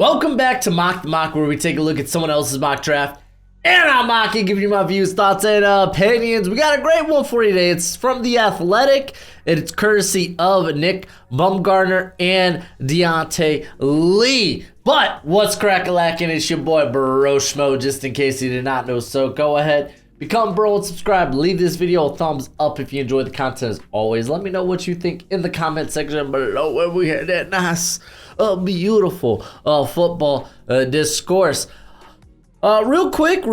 Welcome back to Mock the Mock, where we take a look at someone else's mock draft, and I'm mocking, giving you my views, thoughts, and opinions. We got a great one for you today. It's from The Athletic, and it's courtesy of Nick Baumgardner and Diante Lee. But what's crack-a-lackin'? It's your boy Broshmo, just in case you did not know. So go ahead, become bro and subscribe. Leave this video a thumbs up if you enjoy the content. As always, let me know what you think in the comment section below, where we had that nice, beautiful football discourse. Real quick,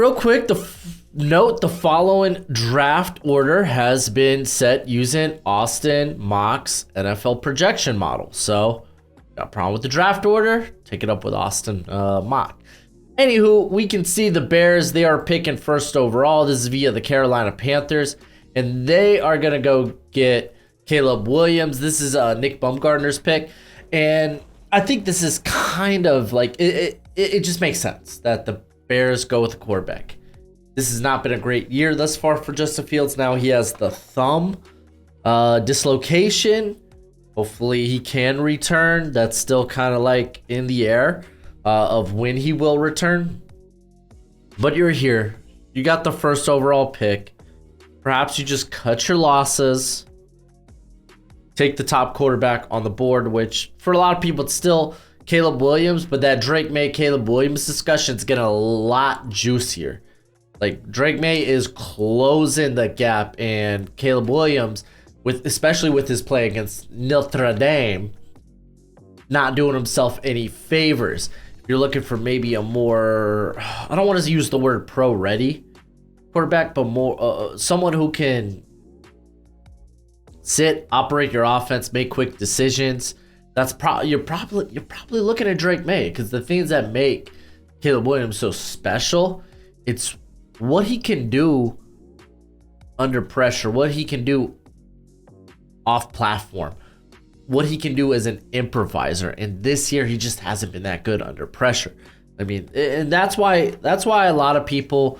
note the following draft order has been set using Austin Mock's NFL projection model. So, got a problem with the draft order? Take it up with Austin Mock. Anywho, we can see the Bears, they are picking first overall. This is via the Carolina Panthers, and they are going to go get Caleb Williams. This is Nick Baumgardner's pick, and I think this is kind of like, it just makes sense that the Bears go with the quarterback. This has not been a great year thus far for Justin Fields. Now he has the thumb dislocation. Hopefully he can return. That's still kind of like in the air of when he will return. But you're here. You got the first overall pick. Perhaps you just cut your losses. Take the top quarterback on the board, which for a lot of people it's still Caleb Williams, but that Drake Maye, Caleb Williams discussion is getting a lot juicier. Like, Drake Maye is closing the gap, and Caleb Williams, especially with his play against Notre Dame, not doing himself any favors. If you're looking for maybe a more, I don't want to use the word pro-ready quarterback, but more someone who can sit, operate your offense, make quick decisions. That's you're probably looking at Drake Maye, because the things that make Caleb Williams so special, it's what he can do under pressure, what he can do off platform, what he can do as an improviser. And this year he just hasn't been that good under pressure. I mean, and that's why a lot of people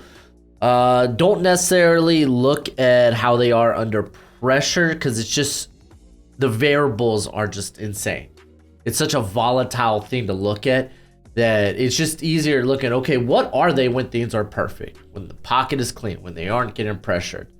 don't necessarily look at how they are under pressure, because it's just, the variables are just insane. It's such a volatile thing to look at that it's just easier to look at, okay, what are they when things are perfect? When the pocket is clean, when they aren't getting pressured.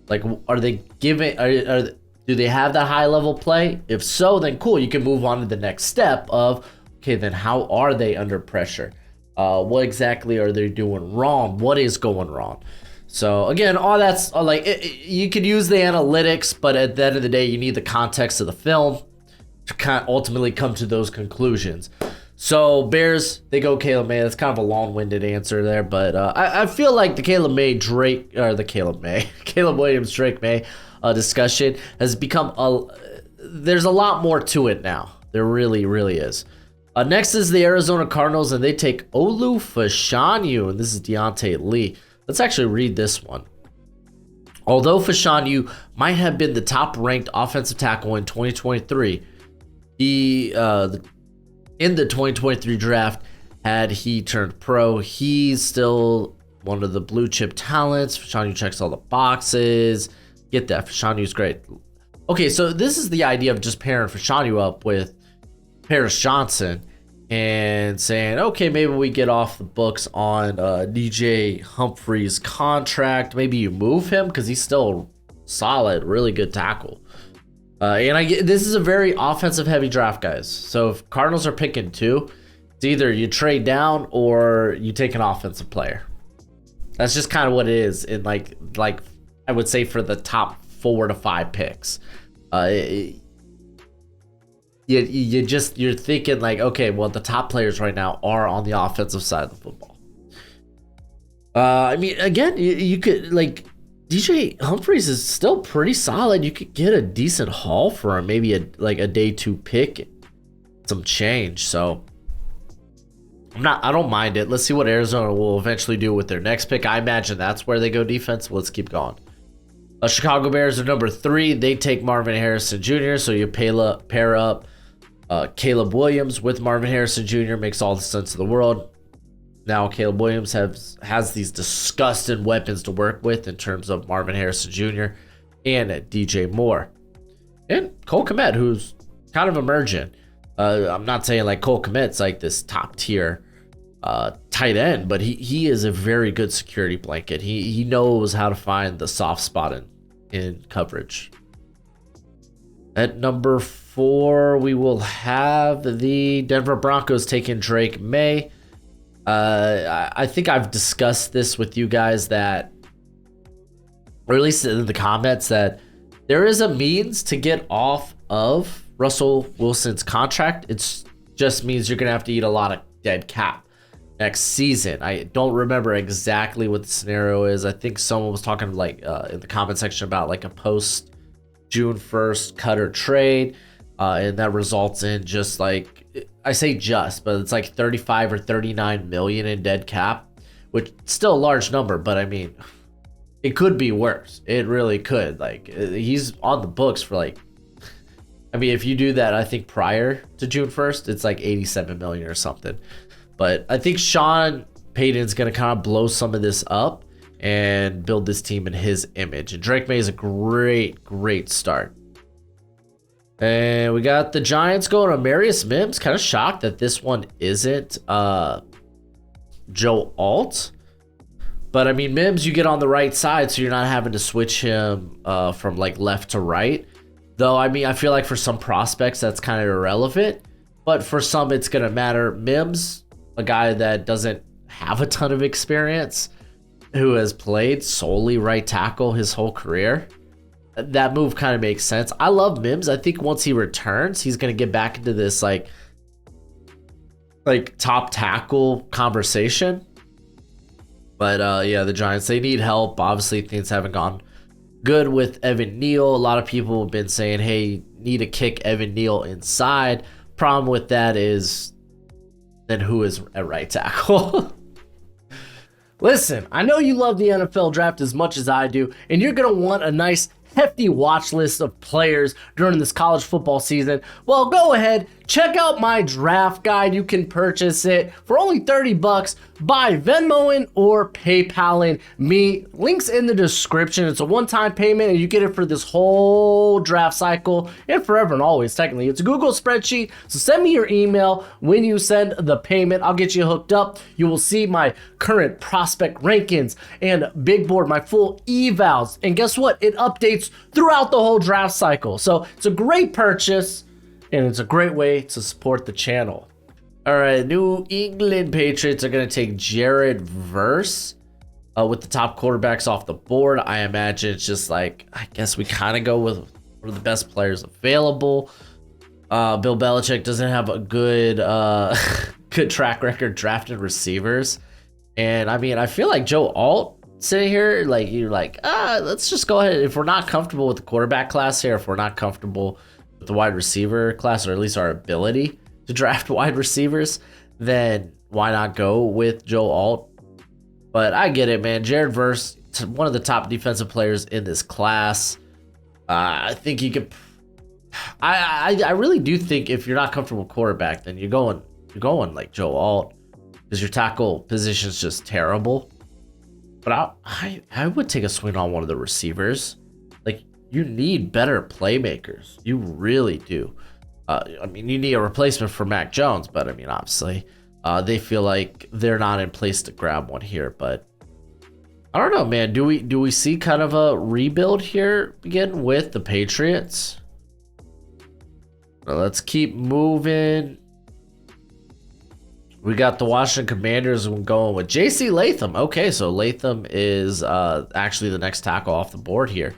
Like, are they giving, do they have that high level play? If so, then cool, you can move on to the next step of, okay, then how are they under pressure? What exactly are they doing wrong? What is going wrong? So again, all that's like, you could use the analytics, but at the end of the day, you need the context of the film to kind of ultimately come to those conclusions. So Bears, they go Caleb Maye. That's kind of a long-winded answer there, but I feel like the Caleb Williams, Drake Maye discussion has become there's a lot more to it now. There really, really is. Next is the Arizona Cardinals, and they take Olu Fashanu, and this is Diante Lee. Let's actually read this one. Although Fashanu might have been the top-ranked offensive tackle in 2023, he in the 2023 draft, had he turned pro, he's still one of the blue-chip talents. Fashanu checks all the boxes. Get that. Fashanu's great. Okay, so this is the idea of just pairing Fashanu up with Paris Johnson and saying, okay, maybe we get off the books on DJ Humphrey's contract. Maybe you move him because he's still solid, really good tackle. And this is a very offensive heavy draft, guys. So if Cardinals are picking two, it's either you trade down or you take an offensive player. That's just kind of what it is. In like I would say for the top 4 to 5 picks. You're thinking like, okay, well, the top players right now are on the offensive side of the football. I mean, again, you could, like, DJ Humphries is still pretty solid. You could get a decent haul for him, maybe a day 2 pick, some change. So I don't mind it. Let's see what Arizona will eventually do with their next pick. I imagine that's where they go defense. Let's keep going. Chicago Bears are number 3. They take Marvin Harrison Jr. So you pair up Caleb Williams with Marvin Harrison Jr. Makes all the sense in the world. Now Caleb Williams has these disgusting weapons to work with in terms of Marvin Harrison Jr. and DJ Moore. And Cole Kmet, who's kind of emergent. I'm not saying like Cole Kmet's like this top tier tight end, but he is a very good security blanket. He knows how to find the soft spot in coverage. At number 4, we will have the Denver Broncos taking Drake Maye. I think I've discussed this with you guys that, or at least in the comments, that there is a means to get off of Russell Wilson's contract. It just means you're going to have to eat a lot of dead cap next season. I don't remember exactly what the scenario is. I think someone was talking like in the comment section about like a post June 1st cut or trade, and that results in just like, I say just, but it's like 35 or 39 million in dead cap, which is still a large number, but I mean, it could be worse. It really could. Like, he's on the books for like, I mean, if you do that, I think prior to June 1st, it's like 87 million or something. But I think Sean Payton's going to kind of blow some of this up and build this team in his image. And Drake Maye is a great start. And we got the Giants going to Marius Mims. Kind of shocked that this one isn't Joe Alt. But I mean, Mims, you get on the right side, so you're not having to switch him from like left to right. Though, I mean, I feel like for some prospects, that's kind of irrelevant. But for some, it's going to matter. Mims, a guy that doesn't have a ton of experience, who has played solely right tackle his whole career, that move kind of makes sense. I love Mims. I think once he returns, he's going to get back into this like top tackle conversation. But yeah, the Giants, they need help. Obviously, things haven't gone good with Evan Neal. A lot of people have been saying, hey, need to kick Evan Neal inside. Problem with that is, then who is at right tackle? Listen, I know you love the NFL draft as much as I do, and you're going to want a nice hefty watch list of players during this college football season. Well, go ahead, check out my draft guide. You can purchase it for only $30 by Venmoing or PayPaling me. Links in the description. It's a one-time payment, and you get it for this whole draft cycle and forever and always. Technically, it's a Google spreadsheet, so send me your email when you send the payment. I'll get you hooked up. You will see my current prospect rankings and big board, my full evals, and guess what? It updates throughout the whole draft cycle. So it's a great purchase, and it's a great way to support the channel. All right, New England Patriots are going to take Jared Verse with the top quarterbacks off the board. I imagine it's just like, I guess we kind of go with one of the best players available. Bill Belichick doesn't have a good good track record drafting receivers. And I mean, I feel like Joe Alt sitting here, like, you're like, let's just go ahead. If we're not comfortable with the quarterback class here, if we're not comfortable with the wide receiver class, or at least our ability to draft wide receivers, then why not go with Joe Alt? But I get it, man. Jared Verse, one of the top defensive players in this class. I think you could. I really do think if you're not comfortable with quarterback, then you're going like Joe Alt, because your tackle position is just terrible. But I would take a swing on one of the receivers. Like, you need better playmakers. You really do. I mean, you need a replacement for Mac Jones, but I mean, obviously, they feel like they're not in place to grab one here. But I don't know, man. Do we see kind of a rebuild here begin with the Patriots? Well, let's keep moving. We got the Washington Commanders going with J.C. Latham. Okay, so Latham is actually the next tackle off the board here.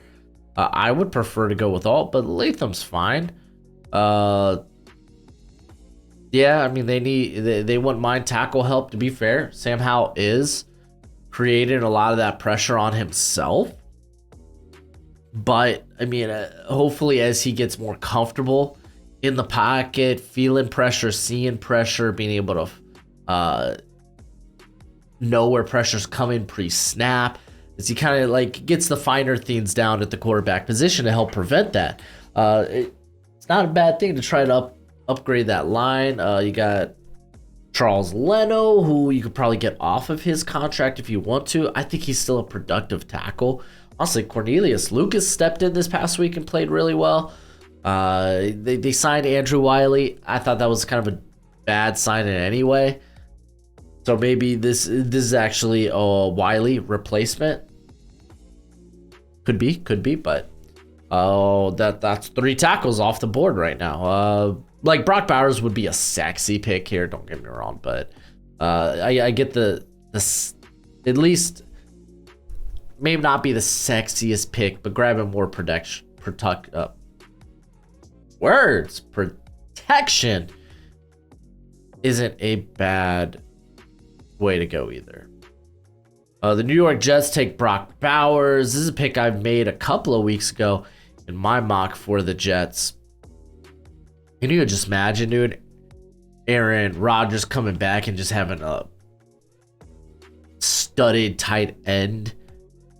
I would prefer to go with Alt, but Latham's fine. Yeah, I mean, they wouldn't mind tackle help, to be fair. Sam Howell is creating a lot of that pressure on himself. But, I mean, hopefully as he gets more comfortable in the pocket, feeling pressure, seeing pressure, being able to know where pressure's coming pre-snap, as he kind of like gets the finer things down at the quarterback position to help prevent that. It's not a bad thing to try to upgrade that line. You got Charles Leno, who you could probably get off of his contract if you want to. I think he's still a productive tackle. Honestly, Cornelius Lucas stepped in this past week and played really well. They signed Andrew Wiley. I thought that was kind of a bad sign in any way. So maybe this is actually a Wiley replacement. Could be, but that's 3 tackles off the board right now. Like Brock Bowers would be a sexy pick here. Don't get me wrong, but I get the at least maybe not be the sexiest pick, but grabbing more protection isn't a bad way to go either. The New York Jets take Brock Bowers. This is a pick I made a couple of weeks ago in my mock for the Jets. Can you just imagine, dude, Aaron Rodgers coming back and just having a studded tight end?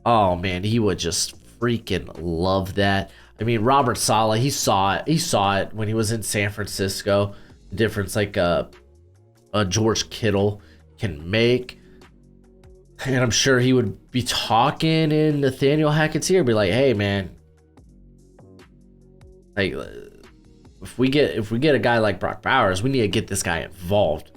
Oh man, he would just freaking love that. I mean, Robert Saleh, he saw it when he was in San Francisco. The difference like a George Kittle can make. And I'm sure he would be talking in Nathaniel Hackett's ear, be like, "Hey, man, like if we get a guy like Brock Bowers, we need to get this guy involved.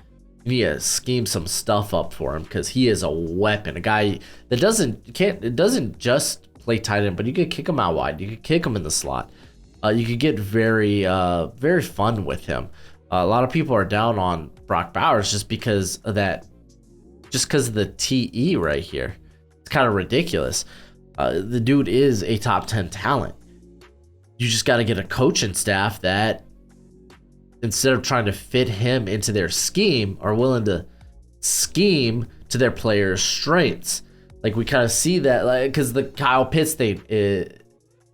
We need to scheme some stuff up for him because he is a weapon, a guy that doesn't just play tight end, but you could kick him out wide, you could kick him in the slot, you could get very fun with him. A lot of people are down on Brock Bowers just because of that." Just because of the TE right here. It's kind of ridiculous. The dude is a top 10 talent. You just got to get a coaching staff that, instead of trying to fit him into their scheme, are willing to scheme to their players' strengths. Like we kind of see that, like, because the Kyle Pitts thing,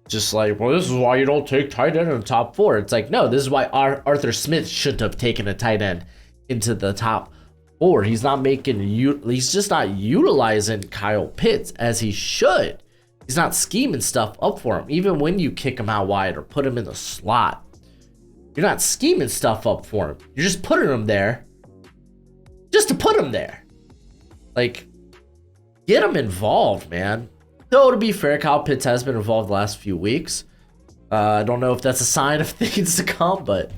just like, well, this is why you don't take tight end in the top 4. It's like, no, this is why Arthur Smith shouldn't have taken a tight end into the top 4. He's just not utilizing Kyle Pitts as he should. He's not scheming stuff up for him. Even when you kick him out wide or put him in the slot, you're not scheming stuff up for him. You're just putting him there just to put him there. Like, get him involved, man. Though, to be fair, Kyle Pitts has been involved the last few weeks. I don't know if that's a sign of things to come, but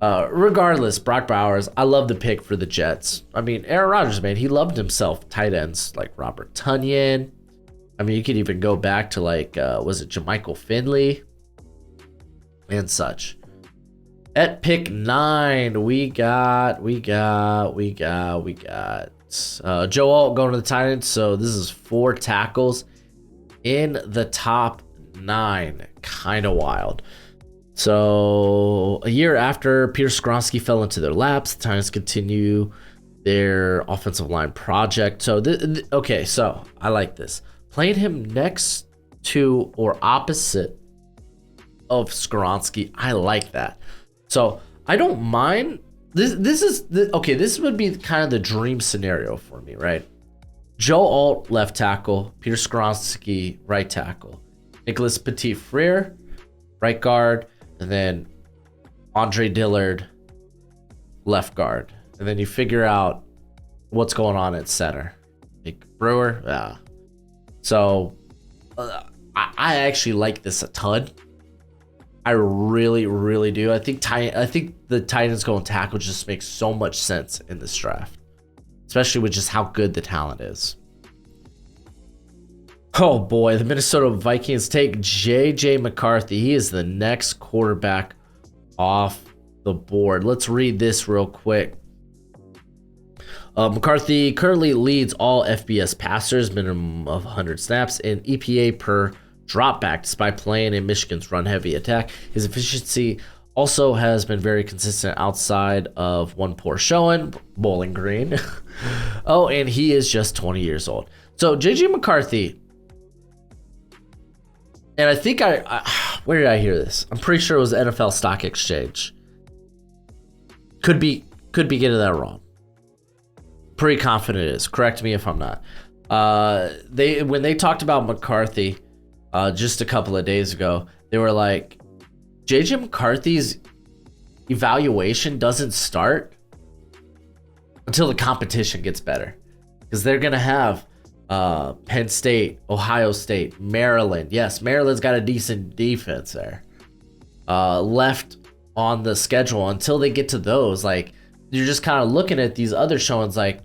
regardless, Brock Bowers, I love the pick for the Jets. I mean, Aaron Rodgers, man, he loved himself tight ends like Robert Tonyan. I mean, you could even go back to like, was it Jermichael Finley and such. At pick 9, we got Joe Alt going to the Titans. So this is 4 tackles in the top 9. Kind of wild. So a year after Peter Skoronski fell into their laps, the Titans continue their offensive line project. So okay, so I like this. Playing him next to or opposite of Skoronski, I like that. So I don't mind. This would be kind of the dream scenario for me, right? Joe Alt, left tackle, Peter Skoronski, right tackle, Nicholas Petit-Frere, right guard, and then Andre Dillard, left guard. And then you figure out what's going on at center. Like Brewer, yeah. So I actually like this a ton. I really, really do. I think the Titans going tackle just makes so much sense in this draft, especially with just how good the talent is. Oh boy, the Minnesota Vikings take J.J. McCarthy. He is the next quarterback off the board. Let's read this real quick. McCarthy currently leads all FBS passers, minimum of 100 snaps, and EPA per dropback, despite playing in Michigan's run-heavy attack. His efficiency also has been very consistent outside of one poor showing, Bowling Green. Oh, and he is just 20 years old. So J.J. McCarthy, and I think where did I hear this? I'm pretty sure it was NFL Stock Exchange. Could be getting that wrong. Pretty confident it is. Correct me if I'm not. When they talked about McCarthy just a couple of days ago, they were like, JJ McCarthy's evaluation doesn't start until the competition gets better, because they're gonna have Penn State, Ohio State, Maryland. Yes, Maryland's got a decent defense there. left on the schedule. Until they get to those, like, you're just kind of looking at these other showings like,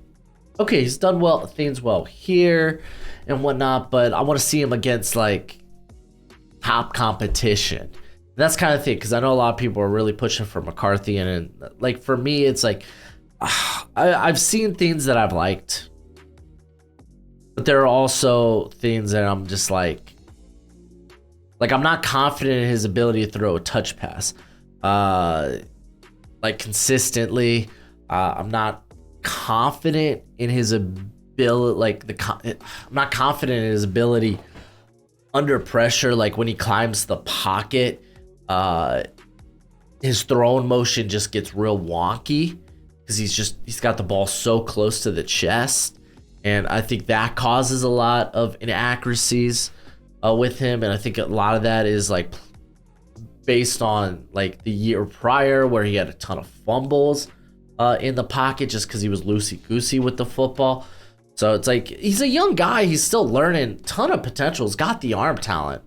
okay, he's done well, things well here and whatnot, but I want to see him against like top competition. And that's kind of thing, because I know a lot of people are really pushing for McCarthy, and like for me, it's like I've seen things that I've liked, but there are also things that I'm just like I'm not confident in his ability to throw a touch pass, like consistently. I'm not confident in his ability, I'm not confident in his ability under pressure, like when he climbs the pocket. His throwing motion just gets real wonky because he's got the ball so close to the chest, and I think that causes a lot of inaccuracies with him. And I think a lot of that is like based on like the year prior where he had a ton of fumbles in the pocket just because he was loosey-goosey with the football. So it's like he's a young guy, he's still learning, ton of potential, he's got the arm talent.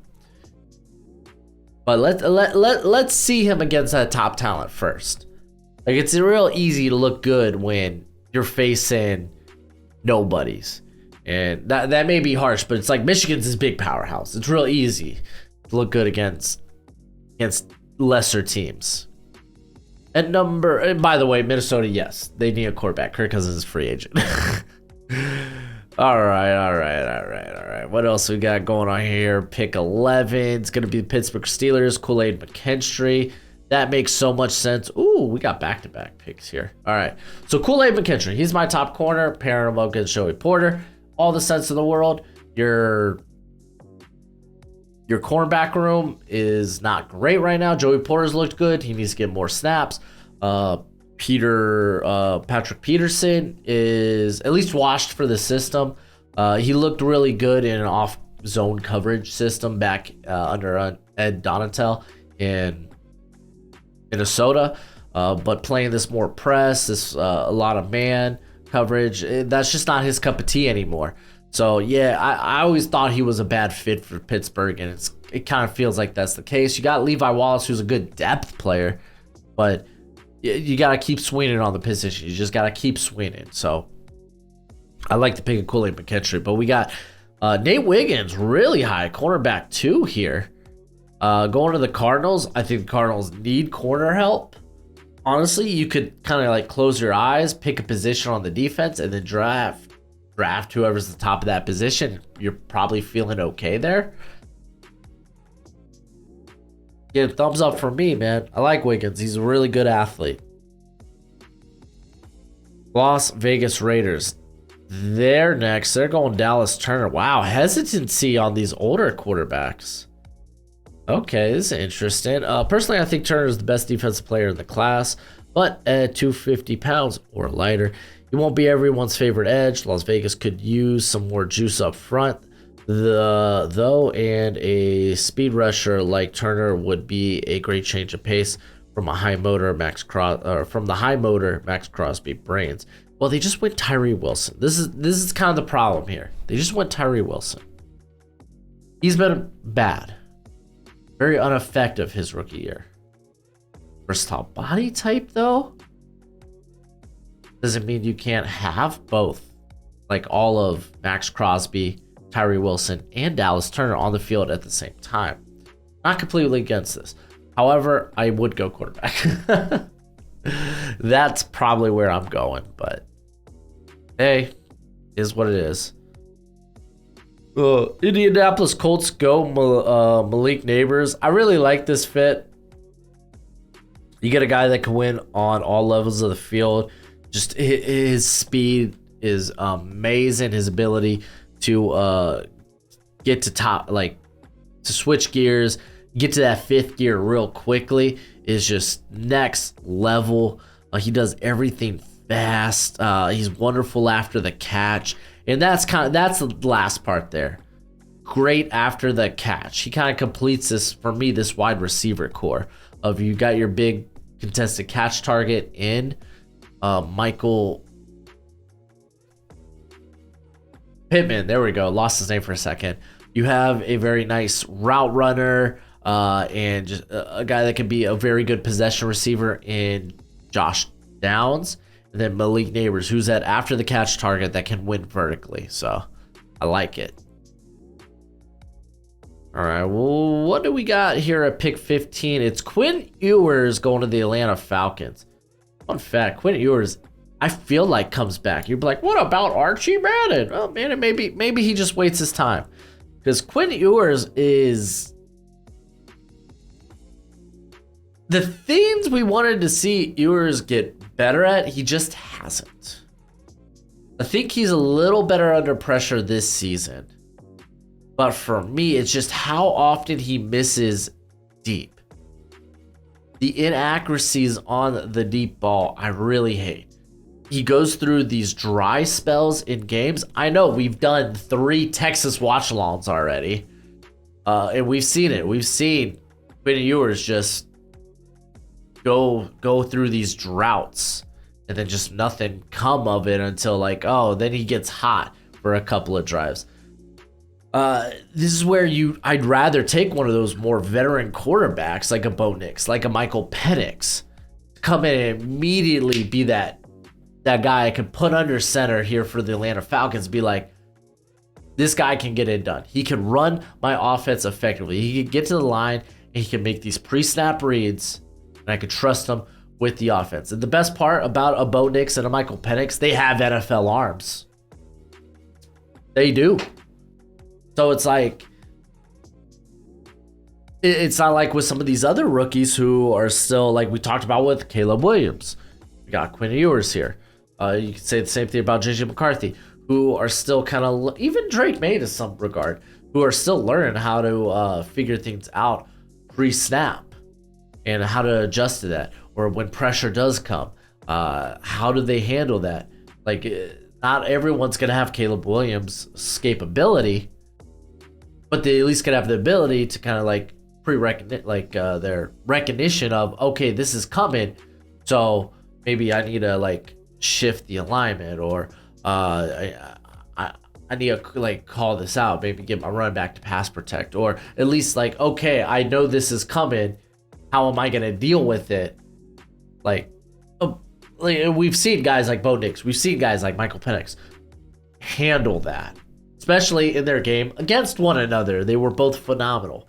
But let's see him against that top talent first. Like, it's real easy to look good when you're facing nobodies. And that may be harsh, but it's like Michigan's this big powerhouse. It's real easy to look good against lesser teams. And by the way, Minnesota, yes, they need a quarterback. Kirk Cousins is free agent. All right. What else we got going on here? Pick 11. It's going to be the Pittsburgh Steelers, Kool-Aid McKinstry. That makes so much sense. Ooh, we got back-to-back picks here. All right. So Kool-Aid McKinstry, he's my top corner, pairing him up against Joey Porter. All the sense in the world. Your cornerback room is not great right now. Joey Porter's looked good. He needs to get more snaps. Patrick Peterson is at least washed for the system. He looked really good in an off-zone coverage system back under Ed Donatel in Minnesota. But playing this more press, a lot of man coverage, that's just not his cup of tea anymore. So yeah, I always thought he was a bad fit for Pittsburgh, and it kind of feels like that's the case. You got Levi Wallace, who's a good depth player, but you got to keep swinging on the position. You just got to keep swinging. So I like the pick of Kool-Aid McKinstry, but we got Nate Wiggins really high, cornerback 2 here. Going to the Cardinals. I think the Cardinals need corner help. Honestly, you could kind of like close your eyes, pick a position on the defense, and then draft whoever's the top of that position. You're probably feeling okay there. Yeah, thumbs up for me, man. I like Wiggins. He's a really good athlete. Las Vegas Raiders. They're next. They're going Dallas Turner. Wow, hesitancy on these older quarterbacks. Okay, this is interesting. Personally, I think Turner is the best defensive player in the class, but at 250 pounds or lighter, he won't be everyone's favorite edge. Las Vegas could use some more juice up front, though, and a speed rusher like Turner would be a great change of pace from the high motor Max Crosby brains. Well, they just went Tyree Wilson. This is kind of the problem here. They just went Tyree Wilson. He's been bad. Very ineffective his rookie year. Versatile body type, though, doesn't mean you can't have both. Like all of Max Crosby, Tyree Wilson, and Dallas Turner on the field at the same time. Not completely against this. However, I would go quarterback. That's probably where I'm going, but hey, is what it is. Indianapolis Colts go Malik Neighbors. I really like this fit. You get a guy that can win on all levels of the field. Just his speed is amazing. His ability to get to top, like to switch gears, get to that fifth gear real quickly is just next level. He does everything fast. He's wonderful after the catch. And that's the last part there. Great after the catch. He kind of completes this, for me, this wide receiver core of you got your big contested catch target in Michael Pittman. There we go. Lost his name for a second. You have a very nice route runner. and just a guy that can be a very good possession receiver in Josh Downs, and then Malik Neighbors, who's that after the catch target that can win vertically. So I like it. All right, well, what do we got here at pick 15? It's Quinn Ewers going to the Atlanta Falcons. Fun fact, Quinn Ewers, I feel like comes back. You'd be like, what about Archie Madden? Oh, man, maybe he just waits his time. Because Quinn Ewers is... the things we wanted to see Ewers get better at, he just hasn't. I think he's a little better under pressure this season. But for me, it's just how often he misses deep. The inaccuracies on the deep ball, I really hate. He goes through these dry spells in games. I know we've done 3 Texas watch-alongs already. And we've seen it. We've seen Quinn Ewers just go through these droughts. And then just nothing come of it until like, oh, then he gets hot for a couple of drives. This is where I'd rather take one of those more veteran quarterbacks like a Bo Nix, like a Michael Penix, come in and immediately be that guy I could put under center here for the Atlanta Falcons, be like, this guy can get it done. He can run my offense effectively. He can get to the line and he can make these pre-snap reads, and I could trust him with the offense. And the best part about a Bo Nix and a Michael Penix, they have NFL arms. They do. So it's like, it's not like with some of these other rookies who are still, like we talked about with Caleb Williams. We got Quinn Ewers here. You could say the same thing about JJ McCarthy, who are still kind of, even Drake Maye to some regard, who are still learning how to figure things out pre-snap and how to adjust to that. Or when pressure does come, how do they handle that? Like, not everyone's going to have Caleb Williams' escapability, but they at least could have the ability to kind of like their recognition of, okay, this is coming, so maybe I need to like shift the alignment, or I need to like call this out, maybe get my run back to pass protect, or at least like, okay, I know this is coming, how am I going to deal with it? Like we've seen guys like Bo Nix, we've seen guys like Michael Penix handle that, especially in their game against one another. They were both phenomenal.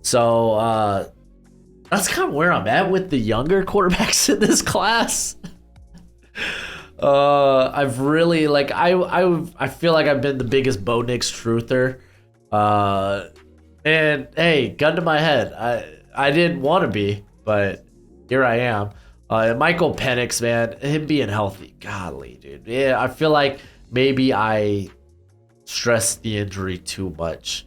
So that's kind of where I'm at with the younger quarterbacks in this class. I've really like I feel like I've been the biggest Bo Nix truther. And hey, gun to my head, I didn't want to be, but here I am. Michael Penix, man, him being healthy, golly, dude. Yeah, I feel like maybe I stressed the injury too much.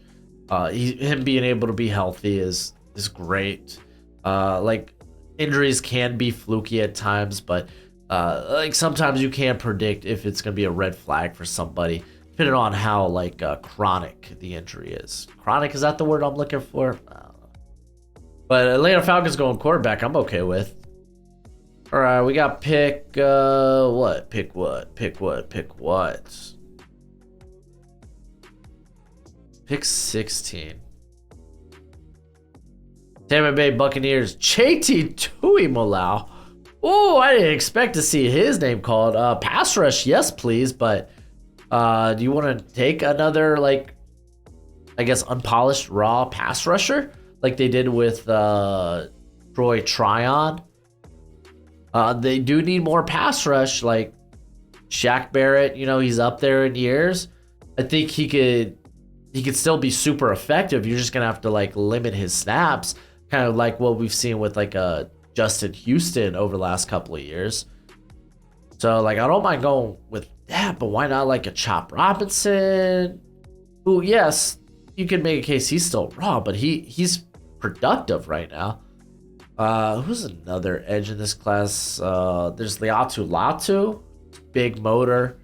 Him being able to be healthy is great. Like, injuries can be fluky at times, but like sometimes you can't predict if it's gonna be a red flag for somebody, depending on how like chronic the injury is. Chronic, is that the word I'm looking for? I don't know. But Atlanta Falcons going quarterback, I'm okay with. All right, we got pick what? Pick what? Pick what? Pick what? Pick 16. Tampa Bay Buccaneers, Chati Tuimoloau. Oh, I didn't expect to see his name called. Pass rush, yes, please. But do you want to take another, like, I guess, unpolished, raw pass rusher? Like they did with Troy Tryon? They do need more pass rush. Like Shaq Barrett, you know, he's up there in years. I think he could still be super effective. You're just gonna have to like limit his snaps, kind of like what we've seen with like Justin Houston over the last couple of years. So like I don't mind going with that, but why not like a Chop Robinson? Who, yes, you can make a case he's still raw, but he's productive right now. Who's another edge in this class? There's Liatu Latu, big motor,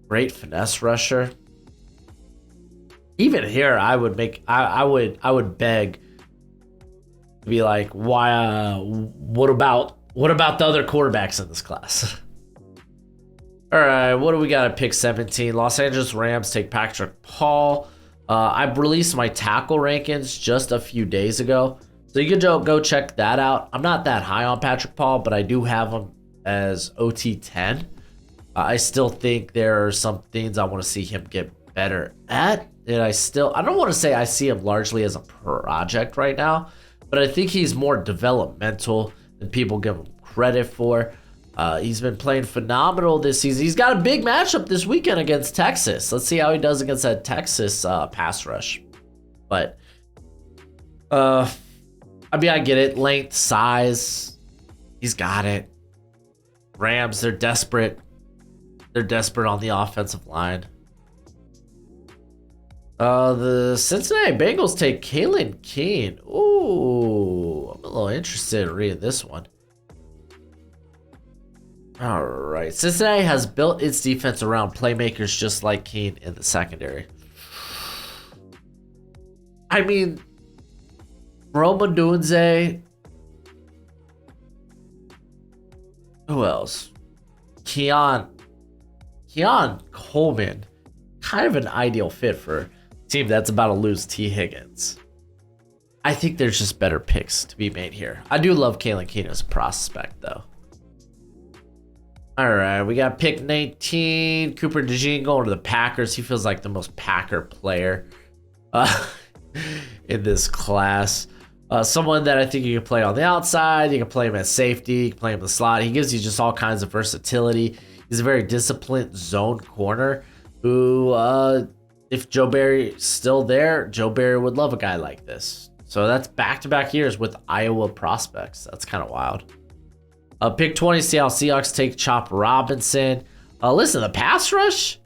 great finesse rusher. Even here, I would beg to be like, why? What about the other quarterbacks in this class? All right, what do we got at pick 17? Los Angeles Rams take Patrick Paul. I released my tackle rankings just a few days ago, so you can go check that out. I'm not that high on Patrick Paul, but I do have him as OT 10. I still think there are some things I want to see him get better at. And I don't want to say I see him largely as a project right now, but I think he's more developmental than people give him credit for. He's been playing phenomenal this season. He's got a big matchup this weekend against Texas. Let's see how he does against that Texas pass rush. But, I mean, I get it. Length, size, he's got it. Rams, they're desperate. They're desperate on the offensive line. The Cincinnati Bengals take Kalen Keene. Ooh, I'm a little interested in reading this one. All right. Cincinnati has built its defense around playmakers just like Keene in the secondary. I mean, Roma Dunze. Who else? Keon Coleman. Kind of an ideal fit for a team that's about to lose T. Higgins. I think there's just better picks to be made here. I do love Kalen Keene as a prospect, though. All right, we got pick 19. Cooper DeJean going to the Packers. He feels like the most Packer player in this class. Someone that I think you can play on the outside. You can play him at safety. You can play him in the slot. He gives you just all kinds of versatility. He's a very disciplined zone corner who, if Joe Barry's still there, Joe Barry would love a guy like this. So that's back-to-back years with Iowa prospects. That's kind of wild. Pick 20, Seattle Seahawks take Chop Robinson. Listen, the pass rush,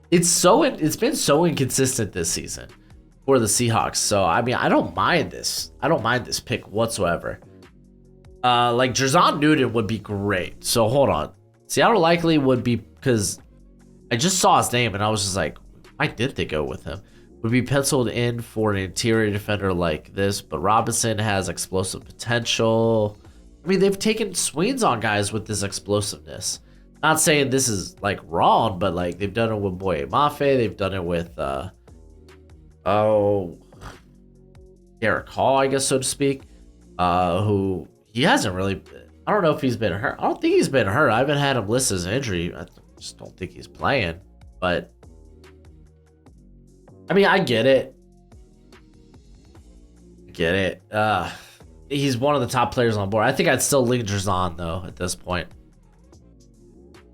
it's been so inconsistent this season for the Seahawks. So, I mean, I don't mind this. I don't mind this pick whatsoever. Like, Jerzon Newton would be great. So, hold on. Seattle likely would be, because I just saw his name and I was just like, why did they go with him? Would be penciled in for an interior defender like this, but Robinson has explosive potential. I mean, they've taken swings on guys with this explosiveness. Not saying this is like wrong, but like they've done it with Boye Mafe. They've done it with, Derek Hall, I guess, so to speak, who he hasn't really, I don't know if he's been hurt. I don't think he's been hurt. I haven't had him listed as an injury. I just don't think he's playing, but I mean, I get it. He's one of the top players on board. I think I'd still lean Jerzon, though, at this point.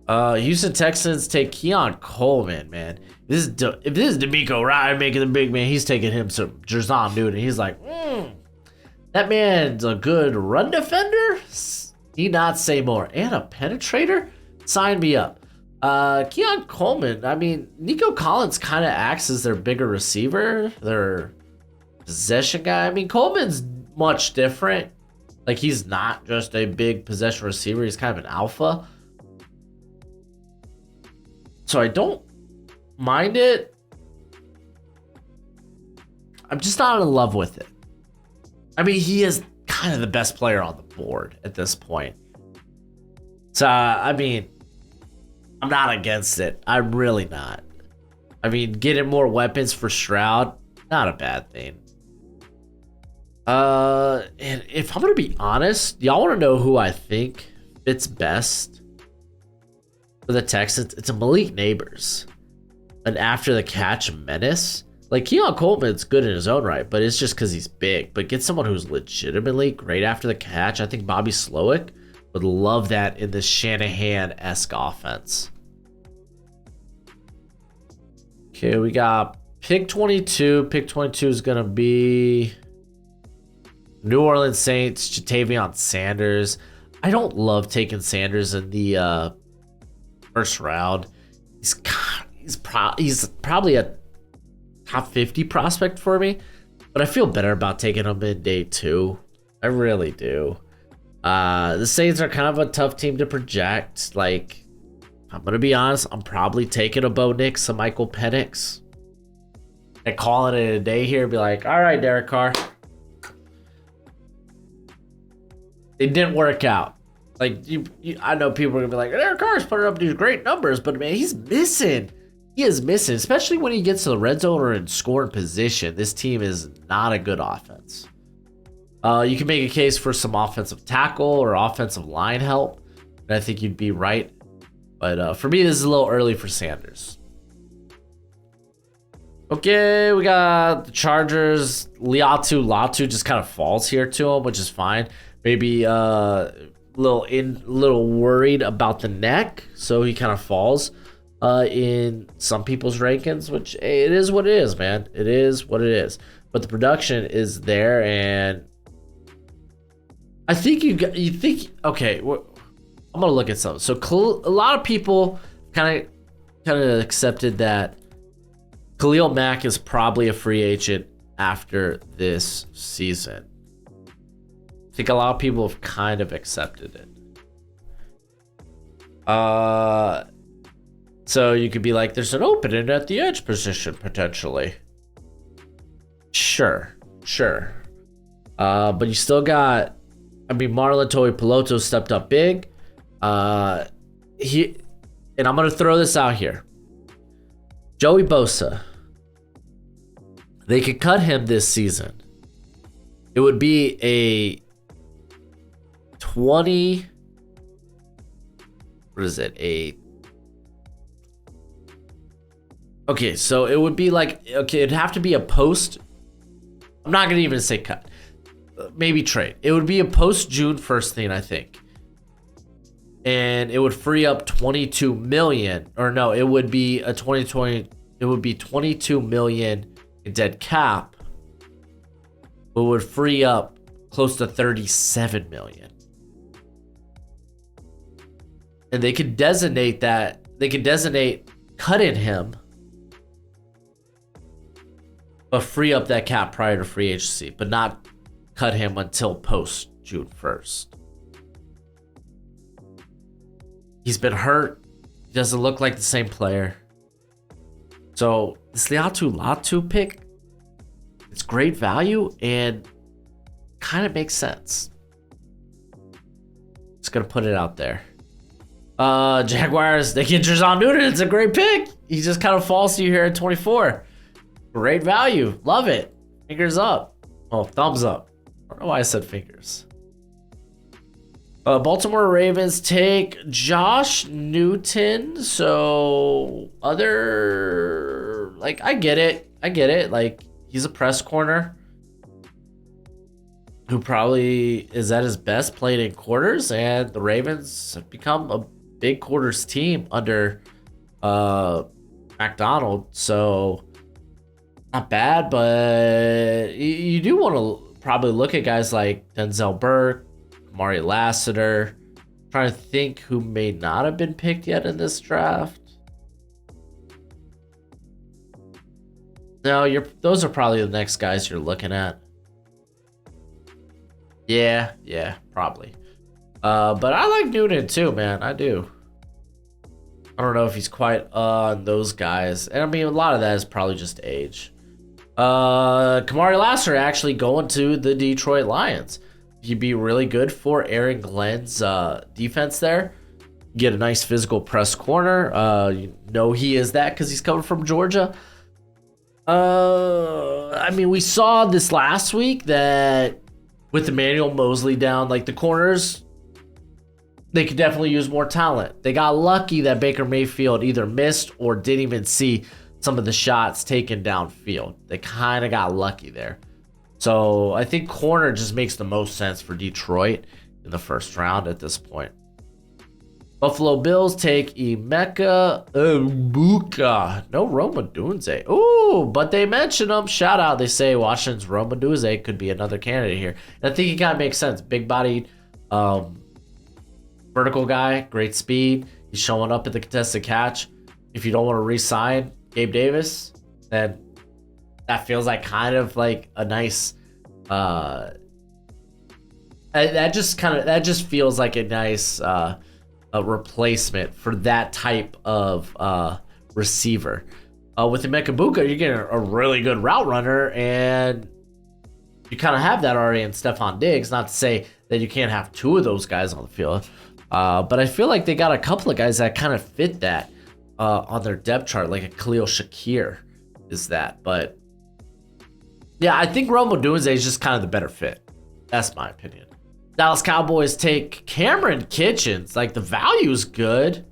Houston Texans take Keon Coleman, man. If this is D'Amico Ryan making the big man, he's taking him some Jerzon Newton. He's like, that man's a good run defender? Need not say more. And a penetrator? Sign me up. Keon Coleman, I mean, Nico Collins kind of acts as their bigger receiver, their possession guy. I mean, Coleman's much different. Like, he's not just a big possession receiver. He's kind of an alpha. So I don't mind it. I'm just not in love with it. I mean, he is kind of the best player on the board at this point. So, I mean, I'm not against it. I'm really not. I mean, getting more weapons for Stroud, not a bad thing. And if I'm gonna be honest, y'all want to know who I think fits best for the Texans? It's a Malik Neighbors, an after the catch menace. Like, Keon Coleman's good in his own right, but it's just because he's big. But get someone who's legitimately great after the catch. I think Bobby Slowick would love that in this Shanahan-esque offense. Okay, we got pick 22. Pick 22 is gonna be New Orleans Saints, Jatavion Sanders. I don't love taking Sanders in the first round. He's probably a top 50 prospect for me, but I feel better about taking him in day 2. I really do. The Saints are kind of a tough team to project. Like, I'm gonna be honest, I'm probably taking a Bo Nix, a Michael Penix, and calling it a day here. Be like, all right, Derek Carr. It didn't work out. Like, I know people are gonna be like, Derek Carr's putting up these great numbers, but man, he's missing he is missing, especially when he gets to the red zone or in scoring position. This team is not a good offense. You can make a case for some offensive tackle or offensive line help, and I think you'd be right. But for me, this is a little early for Sanders. Okay, we got the Chargers. Latu just kind of falls here to him, which is fine. Maybe little worried about the neck, so he kind of falls in some people's rankings, which it is what it is, man. It is what it is. But the production is there, and I think you think okay. I'm gonna look at something. So a lot of people kind of accepted that Khalil Mack is probably a free agent after this season. I think a lot of people have kind of accepted it. So you could be like, there's an opening at the edge position potentially. Sure. But you still got, Marlon Tuipulotu stepped up big. And I'm gonna throw this out here. Joey Bosa. They could cut him this season. It would be a 20. What is it? Okay, so it would be like, it'd have to be a post. I'm not gonna even say cut. Maybe trade. It would be a post June 1st thing, I think. And it would free up 22 million. Or no, it would be a 2020. It would be 22 million in dead cap. It would free up close to 37 million. And they could designate that. They could designate cutting him, but free up that cap prior to free agency, but not cut him until post June 1st. He's been hurt. He doesn't look like the same player. So this Latu pick, it's great value and kind of makes sense. Just gonna put it out there. Jaguars, they get Jer'Zhan Newton. It's a great pick. He just kind of falls to you here at 24. Great value. Love it. Fingers up. Oh, thumbs up. I don't know why I said fingers. Baltimore Ravens take Josh Newton. So I get it. Like, he's a press corner who probably is at his best playing in quarters, and the Ravens have become a big quarters team under McDonald. So not bad, but you do want to probably look at guys like Denzel Burke, Amari Lassiter. Trying to think who may not have been picked yet in this draft. No, those are probably the next guys you're looking at. Yeah, probably. But I like Newton too, man. I do. I don't know if he's quite on those guys. And a lot of that is probably just age. Kamari Lassiter actually going to the Detroit Lions. He'd be really good for Aaron Glenn's defense there. Get a nice physical press corner. He is that because he's coming from Georgia. We saw this last week that with Emmanuel Mosley down, like the corners, they could definitely use more talent. They got lucky that Baker Mayfield either missed or didn't even see some of the shots taken downfield. They kind of got lucky there. So I think corner just makes the most sense for Detroit in the first round at this point. Buffalo Bills take Emeka Egbuka. No Rome Odunze. Ooh, but they mention him. Shout out. They say Washington's Rome Odunze could be another candidate here. And I think he kind of makes sense. Big-bodied, vertical guy, great speed. He's showing up at the contested catch. If you don't want to re-sign Gabe Davis, then that feels like kind of like a nice that just feels like a nice a replacement for that type of receiver. With Emeka Egbuka, you're getting a really good route runner, and you kind of have that already in Stephon Diggs. Not to say that you can't have two of those guys on the field, but I feel like they got a couple of guys that kind of fit that. on their depth chart, like a Khalil Shakir is that. But yeah, I think Rome Odunze is just kind of the better fit. That's my opinion. Dallas Cowboys take Cameron Kitchens. Like, the value is good,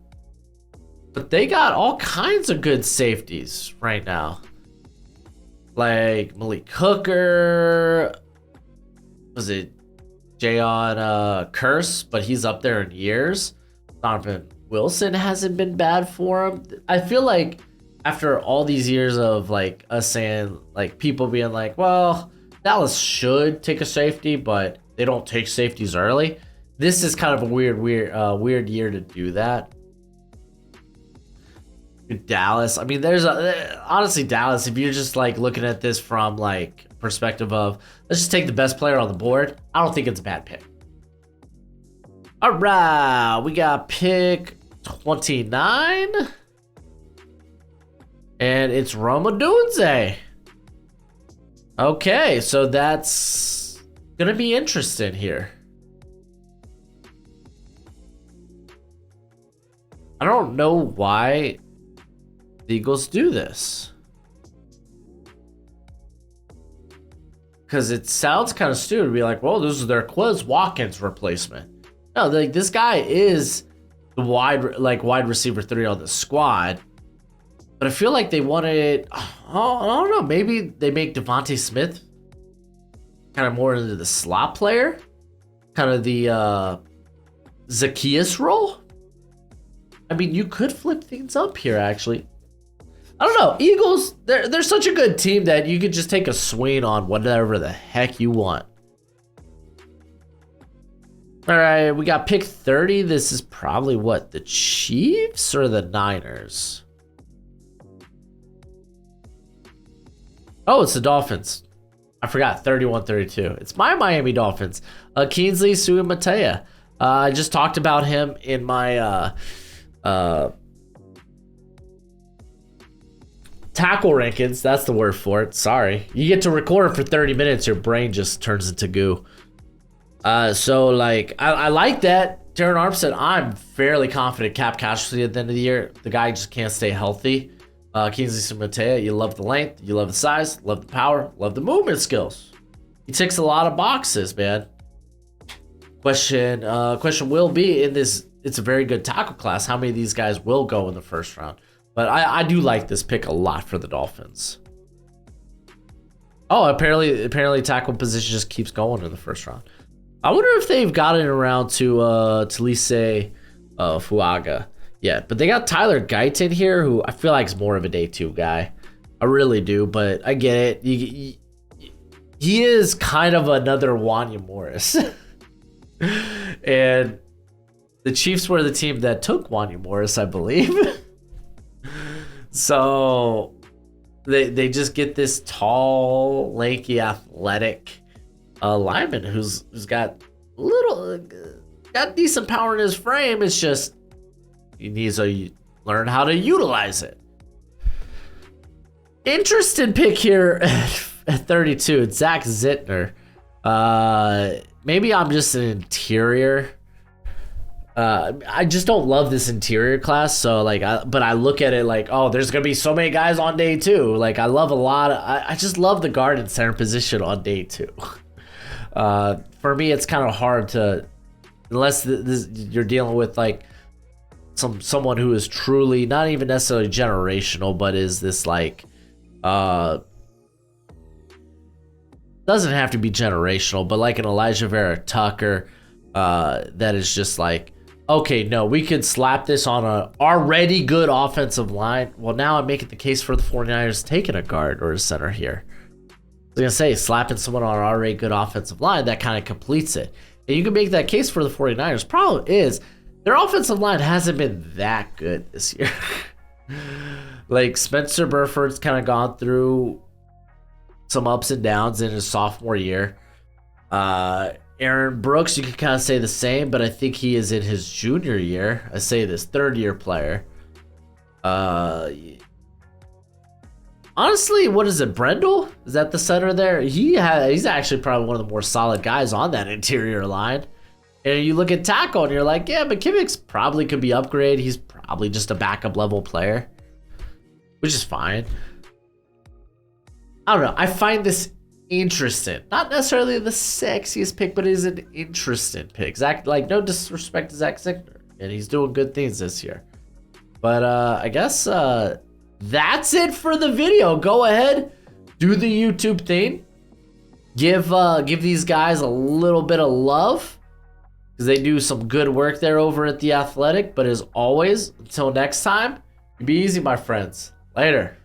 but they got all kinds of good safeties right now. Like Malik Hooker. Was it Jayon Curse? But he's up there in years. Donovan Wilson hasn't been bad for him. I feel like after all these years of like us saying, like, people being like, well, Dallas should take a safety, but they don't take safeties early. This is kind of a weird year to do that. Dallas, I mean, honestly, Dallas, if you're just like looking at this from like perspective of let's just take the best player on the board, I don't think it's a bad pick. All right, we got pick 29, and it's Rome Odunze. Okay, so that's gonna be interesting here. I don't know why the Eagles do this, because it sounds kind of stupid to be like, well, this is their Quiz Watkins replacement. No, like, this guy is the wide receiver 3 on the squad, but I feel like they wanted, I don't know, maybe they make Devontae Smith kind of more into the slot player, kind of the Zacchaeus role. I mean, you could flip things up here, actually. I don't know. Eagles, they're such a good team that you could just take a swing on whatever the heck you want. All right, we got pick 30. This is probably what, the Chiefs or the Niners? Oh, it's the Dolphins. I forgot, 31-32. It's my Miami Dolphins. Kingsley Suamataia. I just talked about him in my tackle rankings. That's the word for it. Sorry. You get to record for 30 minutes, your brain just turns into goo. So, like, I like that. Darren Armstead, I'm fairly confident cap casualty at the end of the year. The guy just can't stay healthy. Kingsley Suamataia, you love the length, you love the size, love the power, love the movement skills. He ticks a lot of boxes, man. Question will be in this. It's a very good tackle class. How many of these guys will go in the first round? But I do like this pick a lot for the Dolphins. Oh, apparently tackle position just keeps going in the first round. I wonder if they've gotten around to Talise Fuaga yet. But they got Tyler Guyton here, who I feel like is more of a day 2 guy. I really do, but I get it. He is kind of another Wanya Morris. And the Chiefs were the team that took Wanya Morris, I believe. So they just get this tall, lanky, athletic lineman who's got decent power in his frame. It's just he needs to learn how to utilize it. Interesting pick here at 32. It's Zach Zittner. Maybe I'm just an interior. I just don't love this interior class. So like, but I look at it like, oh, there's gonna be so many guys on day 2. Like, I love a lot. I just love the guard and center position on day 2. For me, it's kind of hard to, unless you're dealing with like someone who is truly not even necessarily generational, but is this like doesn't have to be generational, but like an Elijah Vera Tucker, that is just like, okay, no, we could slap this on a already good offensive line. Well, now I'm making the case for the 49ers taking a guard or a center here. I was gonna say, slapping someone on an already good offensive line, that kind of completes it. And you can make that case for the 49ers. Problem is, their offensive line hasn't been that good this year. Like, Spencer Burford's kind of gone through some ups and downs in his sophomore year. Aaron Brooks, you can kind of say the same, but I think he is in his junior year. I say this, third-year player. Honestly, what is it, Brendel? Is that the center there? He's actually probably one of the more solid guys on that interior line. And you look at tackle and you're like, yeah, McKimmic's probably could be upgraded. He's probably just a backup level player, which is fine. I don't know. I find this interesting. Not necessarily the sexiest pick, but it is an interesting pick. Zach, like, no disrespect to Zach Ziegler, and he's doing good things this year. But I guess that's it for the video. Go ahead, do the YouTube thing. Give these guys a little bit of love, because they do some good work there over at The Athletic. But as always, until next time, be easy, my friends. Later.